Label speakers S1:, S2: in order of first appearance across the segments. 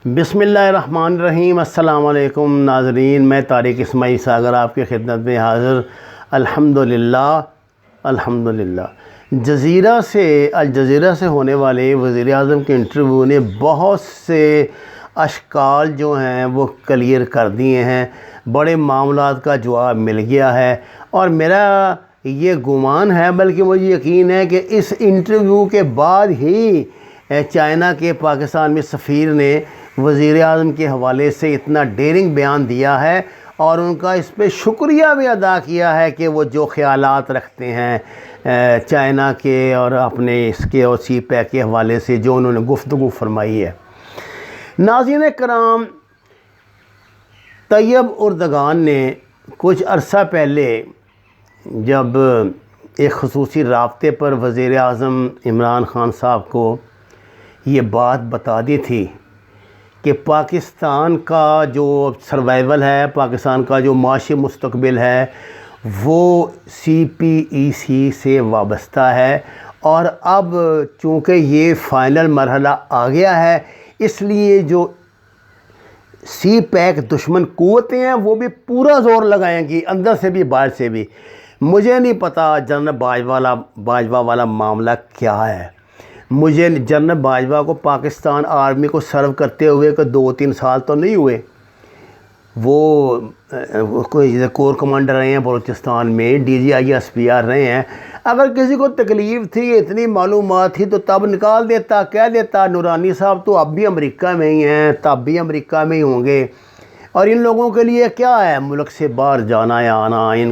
S1: بسم اللہ الرحمن الرحیم۔ السلام علیکم ناظرین، میں طارق اسماعیل ساگر آپ کی خدمت میں حاضر۔ الحمدللہ الجزیرہ سے ہونے والے وزیر اعظم کے انٹرویو نے بہت سے اشکال جو ہیں وہ کلیئر کر دیے ہیں، بڑے معاملات کا جواب مل گیا ہے، اور میرا یہ گمان ہے بلکہ مجھے یقین ہے کہ اس انٹرویو کے بعد ہی چائنا کے پاکستان میں سفیر نے وزیر اعظم کے حوالے سے اتنا ڈیرنگ بیان دیا ہے، اور ان کا اس پہ شکریہ بھی ادا کیا ہے کہ وہ جو خیالات رکھتے ہیں چائنا کے اور اپنے اس کے اور سی پیک کے حوالے سے جو انہوں نے گفتگو فرمائی ہے۔ ناظرین کرام، طیب اردگان نے کچھ عرصہ پہلے جب ایک خصوصی رابطے پر وزیر اعظم عمران خان صاحب کو یہ بات بتا دی تھی کہ پاکستان کا جو سروائیول ہے، پاکستان کا جو معاشی مستقبل ہے وہ سی پی ای سی سے وابستہ ہے، اور اب چونکہ یہ فائنل مرحلہ آ گیا ہے، اس لیے جو سی پیک دشمن قوتیں ہیں وہ بھی پورا زور لگائیں گی، اندر سے بھی باہر سے بھی۔ مجھے نہیں پتہ جنرل باجوہ والا معاملہ کیا ہے۔ مجھے جنرل باجوہ کو پاکستان آرمی کو سرو کرتے ہوئے کہ 2-3 سال تو نہیں ہوئے، وہ کوئی کور کمانڈر رہے ہیں بلوچستان میں، D G I S P R رہے ہیں۔ اگر کسی کو تکلیف تھی، اتنی معلومات تھی تو تب نکال دیتا، کہہ دیتا نورانی صاحب تو اب بھی امریکہ میں ہی ہیں، تب بھی امریکہ میں ہی ہوں گے، اور ان لوگوں کے لیے کیا ہے ملک سے باہر جانا یا آنا، ان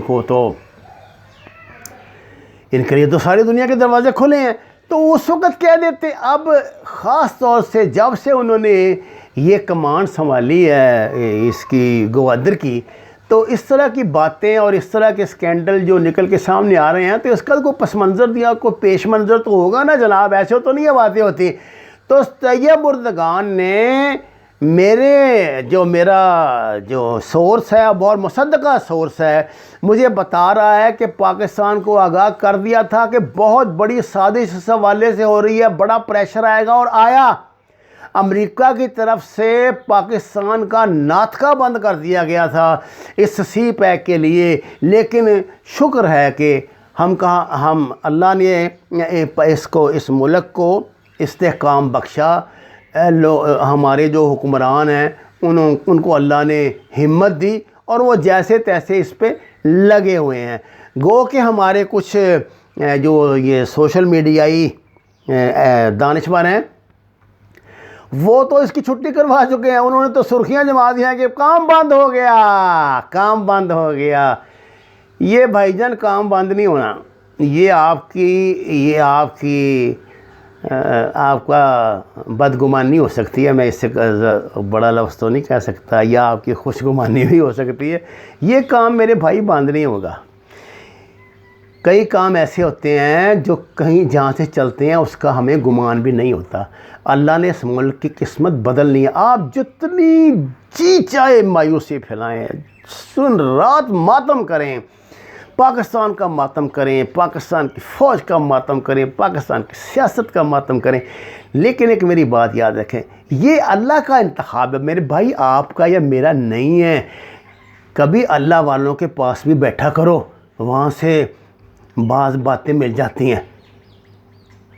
S1: کے لیے تو ساری دنیا کے دروازے کھلے ہیں، تو اس وقت کہہ دیتے۔ اب خاص طور سے جب سے انہوں نے یہ کمانڈ سنبھالی ہے اس کی گوادر کی، تو اس طرح کی باتیں اور اس طرح کے سکینڈل جو نکل کے سامنے آ رہے ہیں، تو اس کا کوئی پس منظر دیا، کوئی پیش منظر تو ہوگا نا جناب، ایسے تو نہیں یہ باتیں ہوتی۔ تو طیب اردگان نے میرا جو سورس ہے، بہت مصدقہ سورس ہے، مجھے بتا رہا ہے کہ پاکستان کو آگاہ کر دیا تھا کہ بہت بڑی سازش اس حوالے سے ہو رہی ہے، بڑا پریشر آئے گا، اور آیا۔ امریکہ کی طرف سے پاکستان کا ناطقہ بند کر دیا گیا تھا اس سی پیک کے لیے، لیکن شکر ہے کہ ہم اللہ نے اس ملک کو استحکام بخشا، ہمارے جو حکمران ہیں ان کو اللہ نے ہمت دی، اور وہ جیسے تیسے اس پہ لگے ہوئے ہیں۔ گو کہ ہمارے کچھ جو یہ سوشل میڈیائی دانشور ہیں وہ تو اس کی چھٹی کروا چکے ہیں، انہوں نے تو سرخیاں جما دی ہیں کہ کام بند ہو گیا۔ یہ بھائی جان کام بند نہیں ہونا، یہ آپ کا بدگمانی ہو سکتی ہے، میں اس سے بڑا لفظ تو نہیں کہہ سکتا، یا آپ کی خوشگمانی بھی ہو سکتی ہے۔ یہ کام میرے بھائی بند نہیں ہوگا۔ کئی کام ایسے ہوتے ہیں جو کہیں جہاں سے چلتے ہیں اس کا ہمیں گمان بھی نہیں ہوتا۔ اللہ نے اس ملک کی قسمت بدلنی ہے، آپ جتنی جی چاہے مایوسی پھیلائیں، سن رات ماتم کریں، پاکستان کا ماتم کریں، پاکستان کی فوج کا ماتم کریں، پاکستان کی سیاست کا ماتم کریں، لیکن ایک میری بات یاد رکھیں، یہ اللہ کا انتخاب ہے میرے بھائی، آپ کا یا میرا نہیں ہے۔ کبھی اللہ والوں کے پاس بھی بیٹھا کرو، وہاں سے بعض باتیں مل جاتی ہیں۔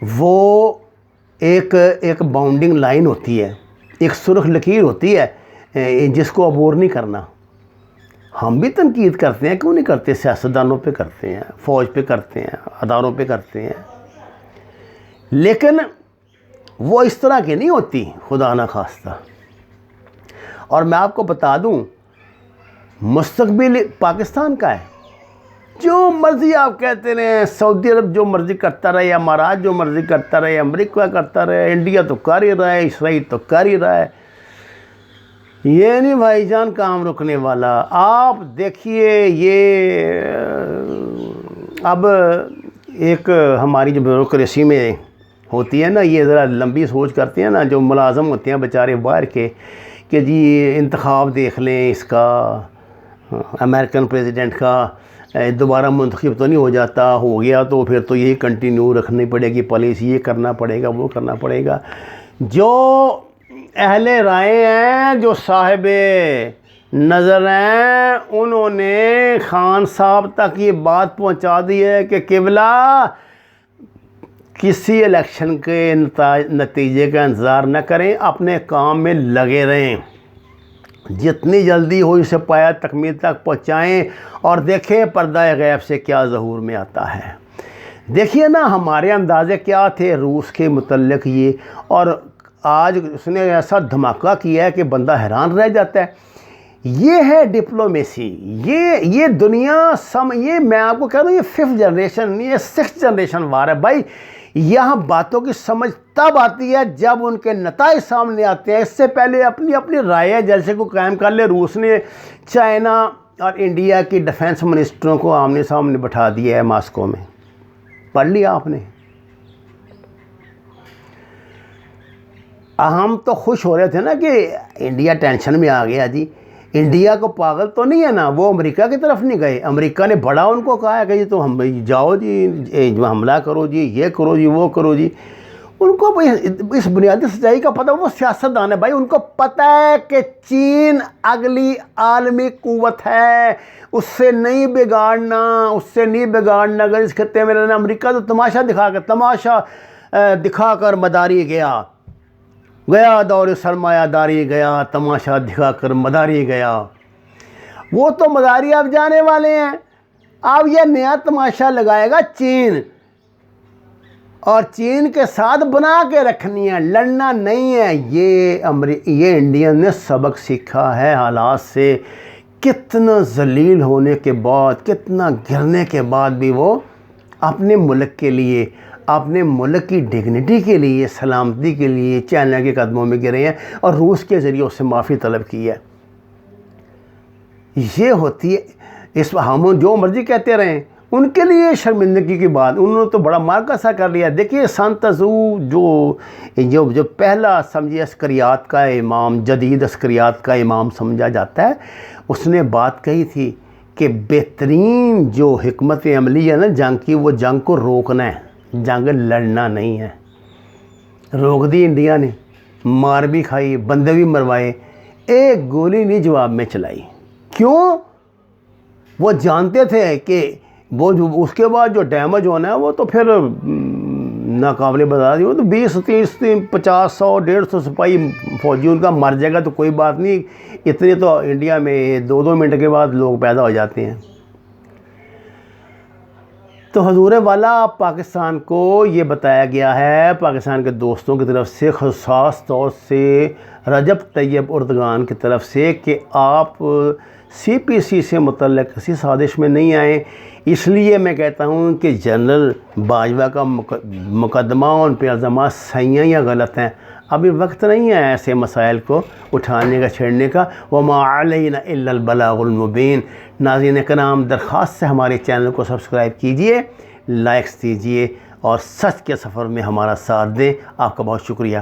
S1: وہ ایک باؤنڈنگ لائن ہوتی ہے، ایک سرخ لکیر ہوتی ہے جس کو عبور نہیں کرنا۔ ہم بھی تنقید کرتے ہیں، کیوں نہیں کرتے؟ سیاستدانوں پہ کرتے ہیں، فوج پہ کرتے ہیں، اداروں پہ کرتے ہیں، لیکن وہ اس طرح کی نہیں ہوتی، خدا نہ خواستہ۔ اور میں آپ کو بتا دوں، مستقبل پاکستان کا ہے، جو مرضی آپ کہتے رہے، سعودی عرب جو مرضی کرتا رہے، امارات جو مرضی کرتا رہے، امریکہ کرتا رہے، انڈیا تو کر ہی رہا ہے، اسرائیل تو کر ہی رہا ہے، یہ نہیں بھائی جان کام رکنے والا۔ آپ دیکھیے، یہ اب ایک ہماری جو بیوروکریسی میں ہوتی ہے نا، یہ ذرا لمبی سوچ کرتے ہیں نا جو ملازم ہوتے ہیں بیچارے باہر کے، کہ جی انتخاب دیکھ لیں اس کا، امریکن پریزیڈنٹ کا دوبارہ منتخب تو نہیں ہو جاتا، ہو گیا تو پھر تو یہی کنٹینیو رکھنی پڑے گی پالیسی، یہ کرنا پڑے گا، وہ کرنا پڑے گا۔ جو اہل رائے ہیں جو صاحب نظر ہیں، انہوں نے خان صاحب تک یہ بات پہنچا دی ہے کہ قبلہ کسی الیکشن کے نتیجے کا انتظار نہ کریں، اپنے کام میں لگے رہیں، جتنی جلدی ہو اسے پایا تکمیل تک پہنچائیں اور دیکھیں پردہ غیب سے کیا ظہور میں آتا ہے۔ دیکھیے نا ہمارے اندازے کیا تھے روس کے متعلق یہ، اور آج اس نے ایسا دھماکہ کیا ہے کہ بندہ حیران رہ جاتا ہے۔ یہ ہے ڈپلومیسی، یہ دنیا یہ میں آپ کو کہہ رہا ہوں، یہ 5th جنریشن، یہ 6th جنریشن وار ہے بھائی۔ یہاں باتوں کی سمجھ تب آتی ہے جب ان کے نتائج سامنے آتے ہیں، اس سے پہلے اپنی رائے جلسے کو قائم کر لے۔ روس نے چائنا اور انڈیا کی ڈیفنس منسٹروں کو آمنے سامنے بٹھا دیا ہے ماسکو میں، پڑھ لیا آپ نے۔ ہم تو خوش ہو رہے تھے نا کہ انڈیا ٹینشن میں آ گیا جی، انڈیا کو پاگل تو نہیں ہے نا، وہ امریکہ کی طرف نہیں گئے، امریکہ نے بڑا ان کو کہا ہے کہ جی تو ہم جاؤ جی حملہ کرو جی، یہ کرو جی وہ کرو جی۔ ان کو اس بنیادی سچائی کا پتہ، وہ سیاستدان ہے بھائی، ان کو پتہ ہے کہ چین اگلی عالمی قوت ہے، اس سے نہیں بگاڑنا اگر اس خطے میں رہنا۔ امریکہ تو تماشا دکھا کر مداری گیا دور سرمایہ داری گیا، تماشا دکھا کر مداری گیا۔ وہ تو مداری اب جانے والے ہیں، اب یہ نیا تماشا لگائے گا چین، اور چین کے ساتھ بنا کے رکھنی ہے، لڑنا نہیں ہے۔ یہ انڈین نے سبق سیکھا ہے حالات سے، کتنا ذلیل ہونے کے بعد، کتنا گرنے کے بعد بھی وہ اپنے ملک کے لیے، اپنے ملک کی ڈگنیٹی کے لیے، سلامتی کے لیے چائنا کے قدموں میں گرے ہیں اور روس کے ذریعے اس سے معافی طلب کی ہے۔ یہ ہوتی ہے، ہم جو مرضی کہتے رہیں، ان کے لیے شرمندگی کی بات، انہوں نے تو بڑا مارکا کر لیا۔ دیکھیے سانتزو جو پہلا سمجھے عسکریات کا امام، جدید عسکریات کا امام سمجھا جاتا ہے، اس نے بات کہی تھی کہ بہترین جو حکمت عملی ہے نا جنگ کی، وہ جنگ کو روکنا ہے، جنگ لڑنا نہیں ہے۔ روک دی انڈیا نے، مار بھی کھائی، بندے بھی مروائے، ایک گولی نہیں جواب میں چلائی۔ کیوں؟ وہ جانتے تھے کہ وہ جو اس کے بعد جو ڈیمیج ہونا ہے وہ تو پھر ناقابل برداشت، وہ تو 20 30 50 100 150 سپاہی فوجی ان کا مر جائے گا تو کوئی بات نہیں، اتنے تو انڈیا میں 2 منٹ کے بعد لوگ پیدا ہو جاتے ہیں۔ تو حضور والا پاکستان کو یہ بتایا گیا ہے، پاکستان کے دوستوں کی طرف سے، خاص طور سے رجب طیب اردگان کی طرف سے، کہ آپ سی پی سی سے متعلق کسی سازش میں نہیں آئیں۔ اس لیے میں کہتا ہوں کہ جنرل باجوہ کا مقدمہ ان پہ الزامات صحیح ہیں یا غلط ہیں، ابھی وقت نہیں ہے ایسے مسائل کو اٹھانے کا، چھیڑنے کا۔ وما علینا الا البلاغ المبین۔ ناظرین کرام، درخواست سے ہمارے چینل کو سبسکرائب کیجئے، لائکس دیجئے اور سچ کے سفر میں ہمارا ساتھ دیں۔ آپ کا بہت شکریہ۔